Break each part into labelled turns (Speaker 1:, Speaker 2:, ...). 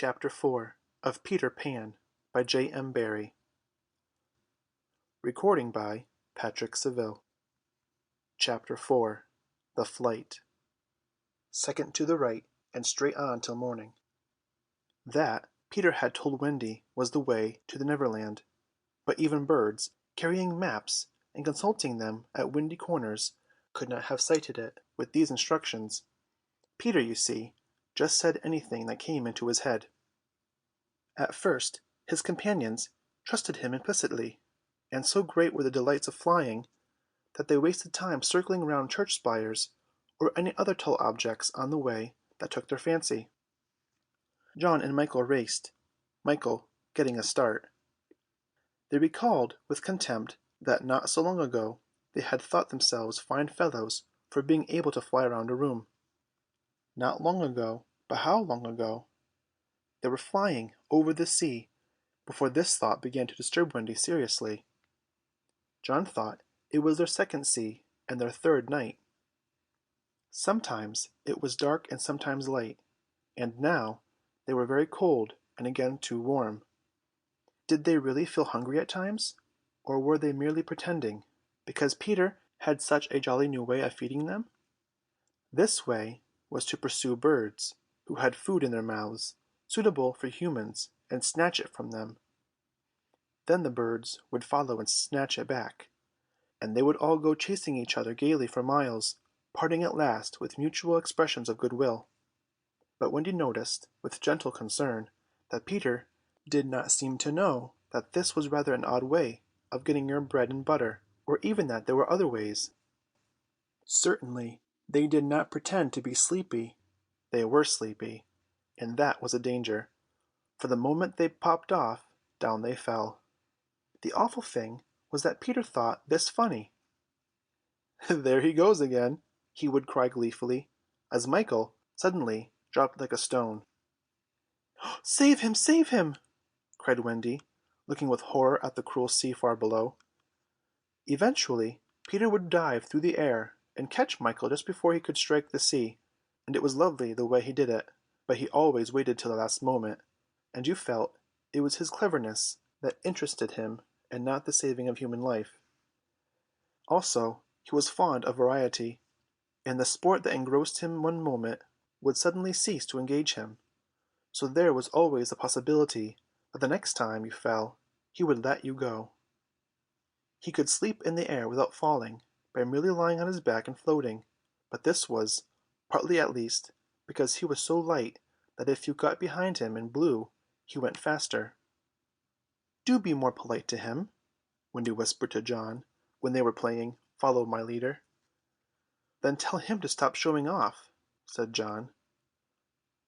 Speaker 1: Chapter 4 of Peter Pan by J.M. Barrie. Recording by pjcsaville. Chapter 4 The Flight. Second to the right, and straight on till morning. That, Peter had told Wendy, was the way to the Neverland. But even birds, carrying maps and consulting them at windy corners, could not have sighted it with these instructions. Peter, you see, just said anything that came into his head. At first his companions trusted him implicitly, and so great were the delights of flying that they wasted time circling round church spires or any other tall objects on the way that took their fancy. John and Michael raced, Michael getting a start. They recalled with contempt that not so long ago they had thought themselves fine fellows for being able to fly around a room. Not long ago, but how long ago? They were flying over the sea before this thought began to disturb Wendy seriously. John thought it was their second sea and their third night. Sometimes it was dark and sometimes light, and now they were very cold and again too warm. Did they really feel hungry at times, or were they merely pretending, because Peter had such a jolly new way of feeding them? This way was to pursue birds, who had food in their mouths, suitable for humans, and snatch it from them. Then the birds would follow and snatch it back, and they would all go chasing each other gaily for miles, parting at last with mutual expressions of goodwill. But Wendy noticed, with gentle concern, that Peter did not seem to know that this was rather an odd way of getting your bread and butter, or even that there were other ways. Certainly they did not pretend to be sleepy. They were sleepy, and that was a danger, for the moment they popped off, down they fell. The awful thing was that Peter thought this funny. "There he goes again," he would cry gleefully, as Michael suddenly dropped like a stone. "Save him! Save him!" cried Wendy, looking with horror at the cruel sea far below. Eventually Peter would dive through the air and catch Michael just before he could strike the sea, and it was lovely the way he did it, but he always waited till the last moment, and you felt it was his cleverness that interested him and not the saving of human life. Also, he was fond of variety, and the sport that engrossed him one moment would suddenly cease to engage him, so there was always the possibility that the next time you fell he would let you go. He could sleep in the air without falling, by merely lying on his back and floating, but this was, partly at least, because he was so light that if you got behind him and blew, he went faster. "Do be more polite to him," Wendy whispered to John, when they were playing Follow My Leader. "Then tell him to stop showing off," said John.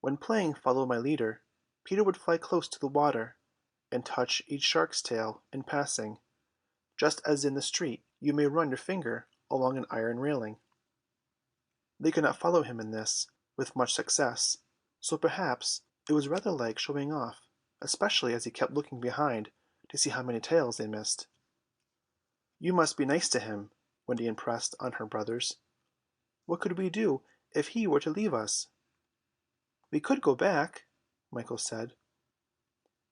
Speaker 1: When playing Follow My Leader, Peter would fly close to the water, and touch each shark's tail in passing, just as in the street you may run your finger along an iron railing. They could not follow him in this with much success, so perhaps it was rather like showing off, especially as he kept looking behind to see how many tails they missed. "You must be nice to him," Wendy impressed on her brothers. "What could we do if he were to leave us?" "We could go back," Michael said.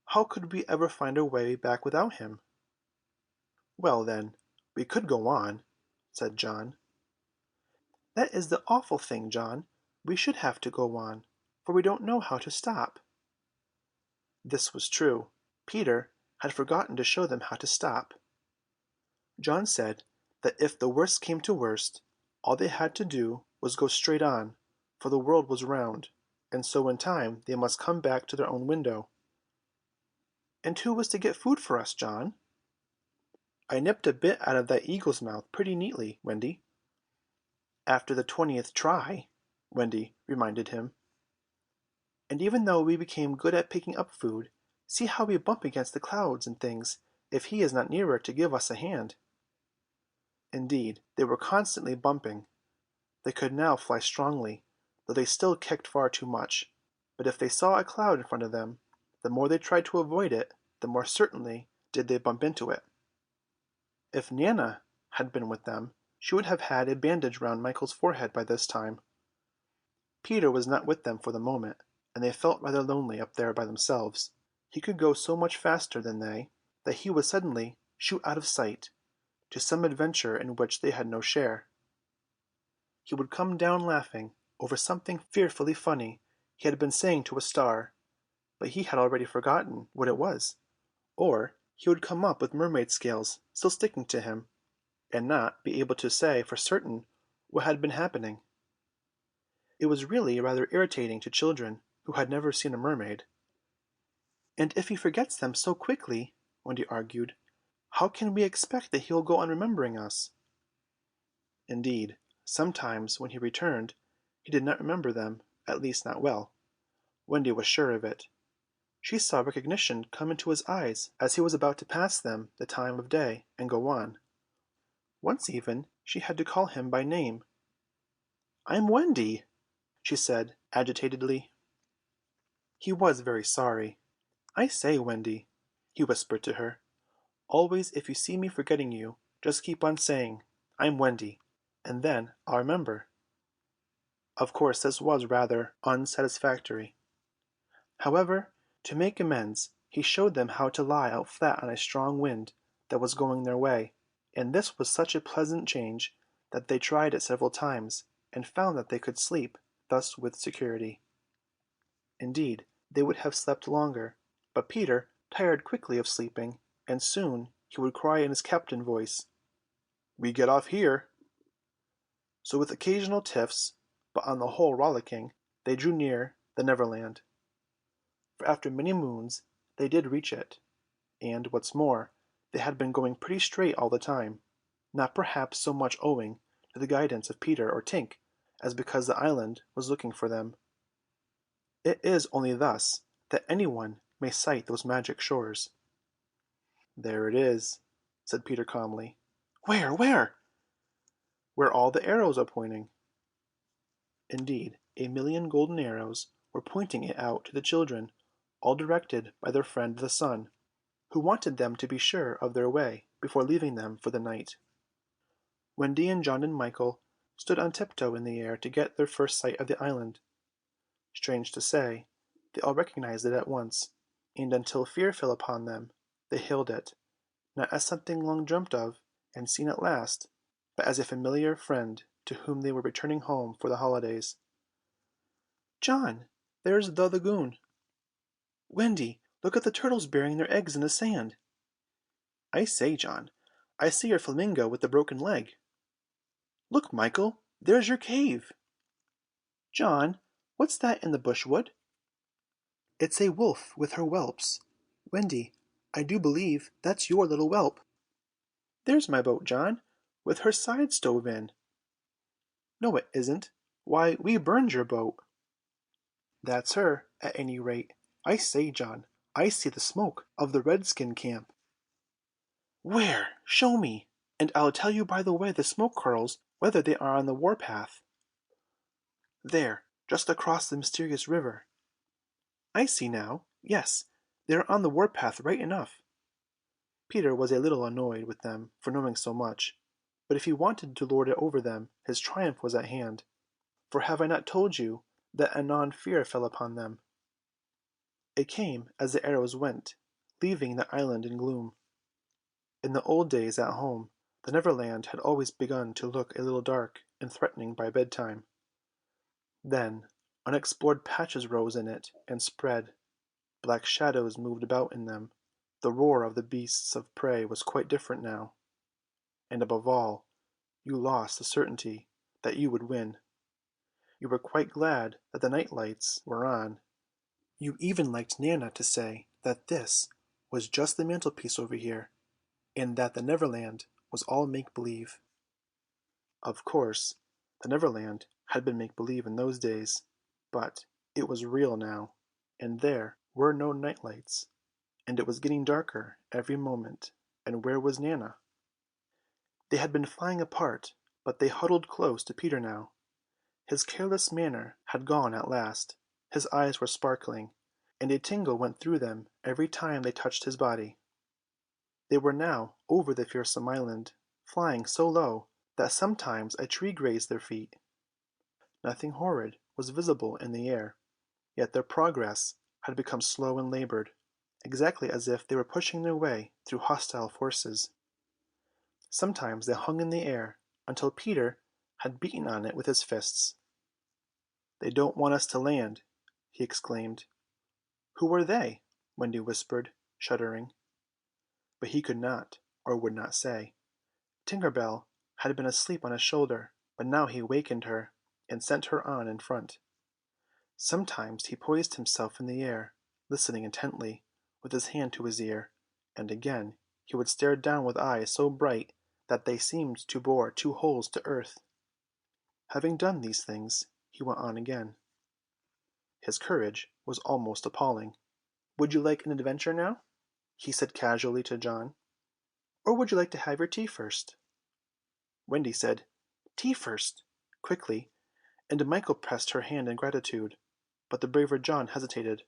Speaker 1: "How could we ever find our way back without him?" "Well, then, we could go on," said John. "That is the awful thing, John. We should have to go on, for we don't know how to stop." This was true. Peter had forgotten to show them how to stop. John said that if the worst came to worst, all they had to do was go straight on, for the world was round, and so in time they must come back to their own window. "And who was to get food for us, John?" "I nipped a bit out of that eagle's mouth pretty neatly, Wendy." "After the 20th try," Wendy reminded him. "And even though we became good at picking up food, see how we bump against the clouds and things if he is not nearer to give us a hand." Indeed, they were constantly bumping. They could now fly strongly, though they still kicked far too much, but if they saw a cloud in front of them, the more they tried to avoid it, the more certainly did they bump into it. If Nana had been with them, she would have had a bandage round Michael's forehead by this time. Peter was not with them for the moment, and they felt rather lonely up there by themselves. He could go so much faster than they that he would suddenly shoot out of sight to some adventure in which they had no share. He would come down laughing over something fearfully funny he had been saying to a star, but he had already forgotten what it was. Or he would come up with mermaid scales still sticking to him, and not be able to say for certain what had been happening. It was really rather irritating to children who had never seen a mermaid. "And if he forgets them so quickly," Wendy argued, "how can we expect that he'll go on remembering us?" Indeed, sometimes when he returned he did not remember them, at least not well. Wendy was sure of it. She saw recognition come into his eyes as he was about to pass them the time of day and go on. Once even she had to call him by name. "I'm Wendy," she said agitatedly. He was very sorry. "I say, Wendy," he whispered to her, "always if you see me forgetting you, just keep on saying, 'I'm Wendy,' and then I'll remember." Of course this was rather unsatisfactory. However, to make amends, he showed them how to lie out flat on a strong wind that was going their way, and this was such a pleasant change that they tried it several times, and found that they could sleep thus with security. Indeed, they would have slept longer, but Peter tired quickly of sleeping, and soon he would cry in his captain voice, "We get off here." So with occasional tiffs, but on the whole rollicking, they drew near the Neverland. For after many moons they did reach it, and, what's more, they had been going pretty straight all the time, not perhaps so much owing to the guidance of Peter or Tink as because the island was looking for them. It is only thus that anyone may sight those magic shores. "There it is," said Peter calmly. "Where? Where?" "Where all the arrows are pointing." Indeed, a million golden arrows were pointing it out to the children, all directed by their friend the sun, who wanted them to be sure of their way before leaving them for the night. Wendy and John and Michael stood on tiptoe in the air to get their first sight of the island. Strange to say, they all recognized it at once, and until fear fell upon them they hailed it, not as something long dreamt of and seen at last, but as a familiar friend to whom they were returning home for the holidays. "John, there's the lagoon." "Wendy, look at the turtles burying their eggs in the sand." "I say, John, I see your flamingo with the broken leg." "Look, Michael, there's your cave." "John, what's that in the brushwood?" "It's a wolf with her whelps. Wendy, I do believe that's your little whelp." "There's my boat, John, with her side stove in." "No, it isn't. Why, we burned your boat." "That's her, at any rate. I say, John, I see the smoke of the redskin camp." "Where? Show me, and I'll tell you by the way the smoke curls whether they are on the war-path." "There, just across the mysterious river." "I see now. Yes, they are on the war-path right enough." Peter was a little annoyed with them for knowing so much, but if he wanted to lord it over them his triumph was at hand. For have I not told you that anon fear fell upon them? It came as the arrows went, leaving the island in gloom. In the old days at home the Neverland had always begun to look a little dark and threatening by bedtime. Then unexplored patches rose in it and spread, black shadows moved about in them, the roar of the beasts of prey was quite different now, and above all, you lost the certainty that you would win. You were quite glad that the night lights were on. You even liked Nana to say that this was just the mantelpiece over here, and that the Neverland was all make-believe. Of course, the Neverland had been make-believe in those days, but it was real now, and there were no night lights, and it was getting darker every moment, and where was Nana? They had been flying apart, but they huddled close to Peter now. His careless manner had gone at last, his eyes were sparkling, and a tingle went through them every time they touched his body. They were now over the fearsome island, flying so low that sometimes a tree grazed their feet. Nothing horrid was visible in the air. Yet their progress had become slow and labored, exactly as if they were pushing their way through hostile forces. Sometimes they hung in the air until Peter had beaten on it with his fists. "They don't want us to land," he exclaimed. "Who are they?" Wendy whispered, shuddering. But he could not, or would not say. Tinker Bell had been asleep on his shoulder, but now he wakened her, and sent her on in front. Sometimes he poised himself in the air, listening intently, with his hand to his ear, and again he would stare down with eyes so bright that they seemed to bore two holes to earth. Having done these things, he went on again. His courage was almost appalling. "Would you like an adventure now?" he said casually to John. "Or would you like to have your tea first?" Wendy said, "Tea first," quickly, and Michael pressed her hand in gratitude, but the braver John hesitated.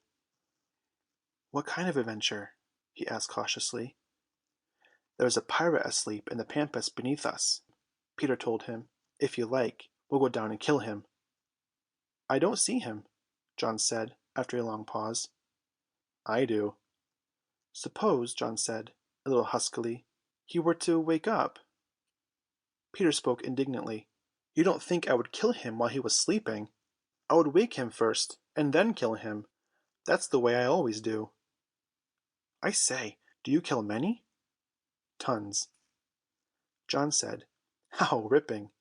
Speaker 1: "What kind of adventure?" he asked cautiously. "There's a pirate asleep in the pampas beneath us," Peter told him. "If you like, we'll go down and kill him." "I don't see him," John said, after a long pause. "I do." "Suppose," John said, a little huskily, "he were to wake up?" Peter spoke indignantly. "You don't think I would kill him while he was sleeping? I would wake him first, and then kill him. That's the way I always do." "I say, do you kill many?" "Tons." John said, "How ripping!"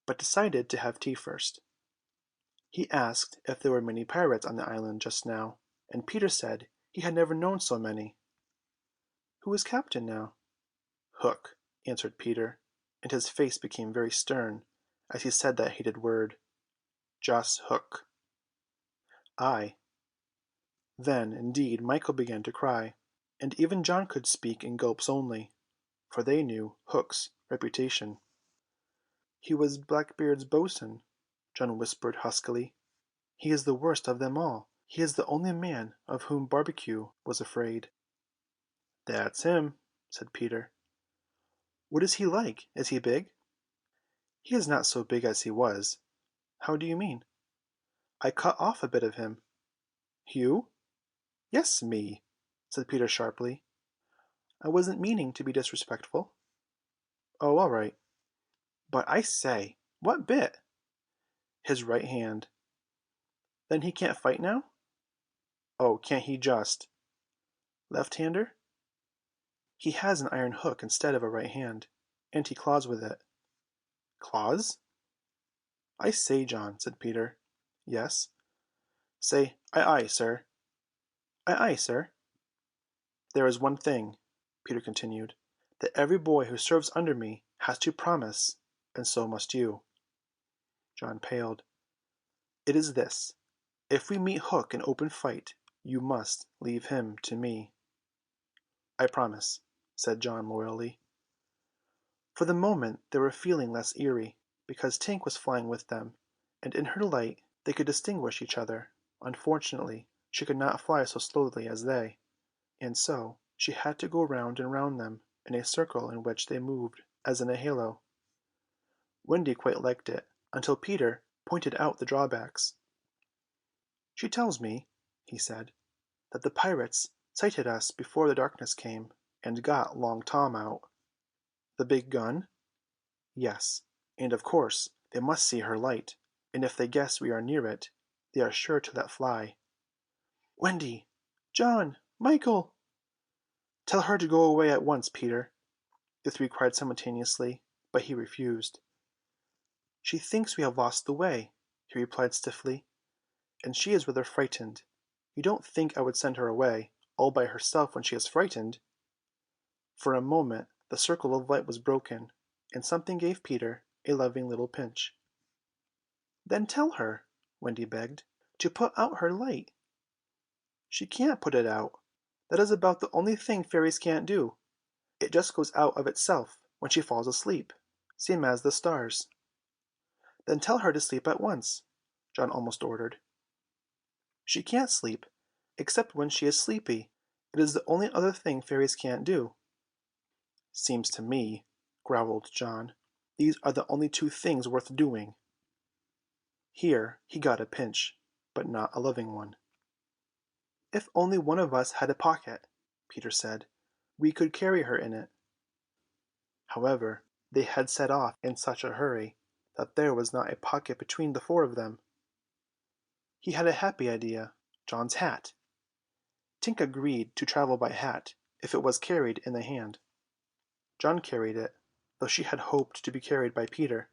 Speaker 1: but decided to have tea first. He asked if there were many pirates on the island just now, and Peter said he had never known so many. "Who is captain now?" "Hook," answered Peter, and his face became very stern as he said that hated word. "Jas. Hook." "Aye." Then, indeed, Michael began to cry, and even John could speak in gulps only, for they knew Hook's reputation. "He was Blackbeard's bo'sun," John whispered huskily. "He is the worst of them all. He is the only man of whom Barbecue was afraid." "That's him," said Peter. "What is he like? Is he big?" "He is not so big as he was." "How do you mean?" "I cut off a bit of him." "You?" "Yes, me," said Peter sharply. "I wasn't meaning to be disrespectful." "Oh, all right." "But I say, what bit?" "His right hand." "Then he can't fight now?" "Oh, can't he just!" "Left-hander?" "He has an iron hook instead of a right hand, and he claws with it." "Claws?" "I say, John," said Peter. "Yes." "Say, aye, aye, sir." "Aye, aye, sir." "There is one thing," Peter continued, "that every boy who serves under me has to promise, and so must you." John paled. "It is this. If we meet Hook in open fight, you must leave him to me." "I promise," said John loyally. For the moment they were feeling less eerie, because Tink was flying with them, and in her light they could distinguish each other. Unfortunately, she could not fly so slowly as they, and so she had to go round and round them in a circle in which they moved as in a halo. Wendy quite liked it, until Peter pointed out the drawbacks. "She tells me," he said, "that the pirates sighted us before the darkness came, and got Long Tom out." "The big gun?" "Yes, and of course they must see her light, and if they guess we are near it, they are sure to let fly." "Wendy! John! Michael!" "Tell her to go away at once, Peter," the three cried simultaneously, but he refused. "She thinks we have lost the way," he replied stiffly, "and she is rather frightened. You don't think I would send her away, all by herself when she is frightened?" For a moment the circle of light was broken, and something gave Peter a loving little pinch. "Then tell her," Wendy begged, "to put out her light." "She can't put it out. That is about the only thing fairies can't do. It just goes out of itself when she falls asleep, same as the stars." "Then tell her to sleep at once," John almost ordered. "She can't sleep, except when she is sleepy. It is the only other thing fairies can't do." "Seems to me," growled John, "these are the only two things worth doing." Here he got a pinch, but not a loving one. "If only one of us had a pocket," Peter said, "we could carry her in it." However, they had set off in such a hurry that there was not a pocket between the four of them. He had a happy idea: John's hat. Tink agreed to travel by hat if it was carried in the hand. John carried it, though she had hoped to be carried by Peter.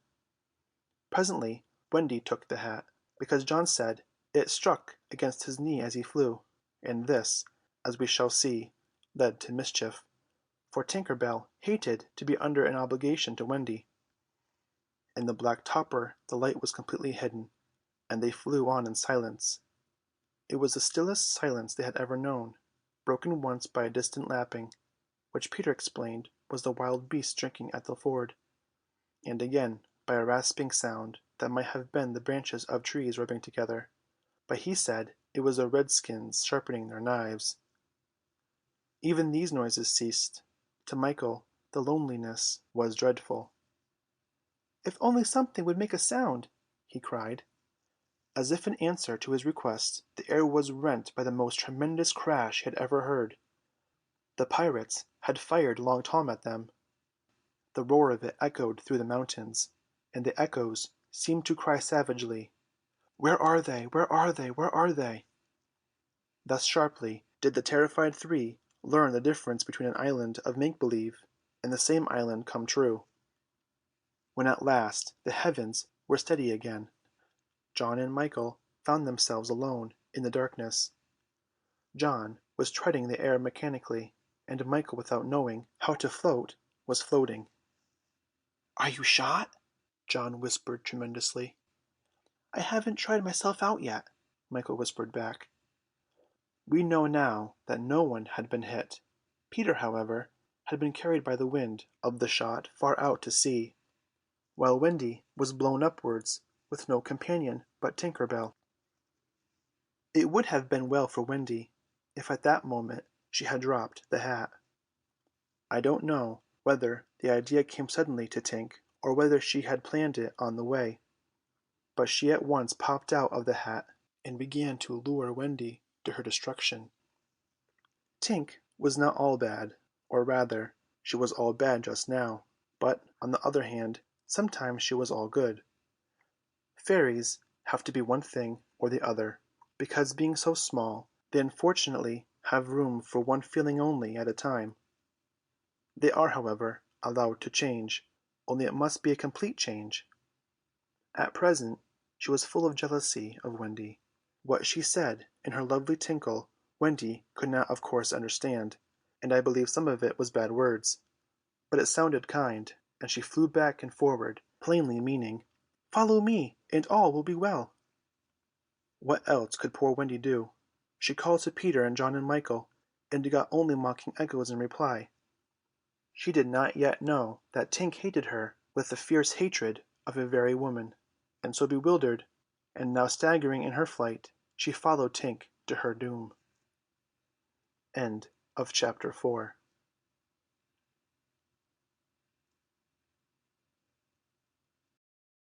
Speaker 1: Presently Wendy took the hat, because John said it struck against his knee as he flew, and this, as we shall see, led to mischief, for Tinker Bell hated to be under an obligation to Wendy. In the black topper the light was completely hidden, and they flew on in silence. It was the stillest silence they had ever known, broken once by a distant lapping, which Peter explained was the wild beasts drinking at the ford, and again by a rasping sound that might have been the branches of trees rubbing together, but he said it was the redskins sharpening their knives. Even these noises ceased. To Michael the loneliness was dreadful. "If only something would make a sound!" he cried. As if in answer to his request, the air was rent by the most tremendous crash he had ever heard. The pirates had fired Long Tom at them. The roar of it echoed through the mountains, and the echoes seemed to cry savagely, "Where are they? Where are they? Where are they?" Thus sharply did the terrified three learn the difference between an island of make-believe and the same island come true. When at last the heavens were steady again, John and Michael found themselves alone in the darkness. John was treading the air mechanically, and Michael, without knowing how to float, was floating. "Are you shot?" John whispered tremulously. "I haven't tried myself out yet," Michael whispered back. We know now that no one had been hit. Peter, however, had been carried by the wind of the shot far out to sea, while Wendy was blown upwards with no companion but Tinker Bell. It would have been well for Wendy if at that moment she had dropped the hat. I don't know whether the idea came suddenly to Tink or whether she had planned it on the way, but she at once popped out of the hat and began to lure Wendy to her destruction. Tink was not all bad, or rather she was all bad just now, but, on the other hand, sometimes she was all good. Fairies have to be one thing or the other, because being so small they unfortunately have room for one feeling only at a time. They are, however, allowed to change, only it must be a complete change. At present she was full of jealousy of Wendy. What she said in her lovely tinkle Wendy could not of course understand, and I believe some of it was bad words, but it sounded kind, and she flew back and forward, plainly meaning, "Follow me, and all will be well." What else could poor Wendy do? She called to Peter and John and Michael, and got only mocking echoes in reply. She did not yet know that Tink hated her with the fierce hatred of a very woman, and so bewildered, and now staggering in her flight, she followed Tink to her doom. End of chapter 4.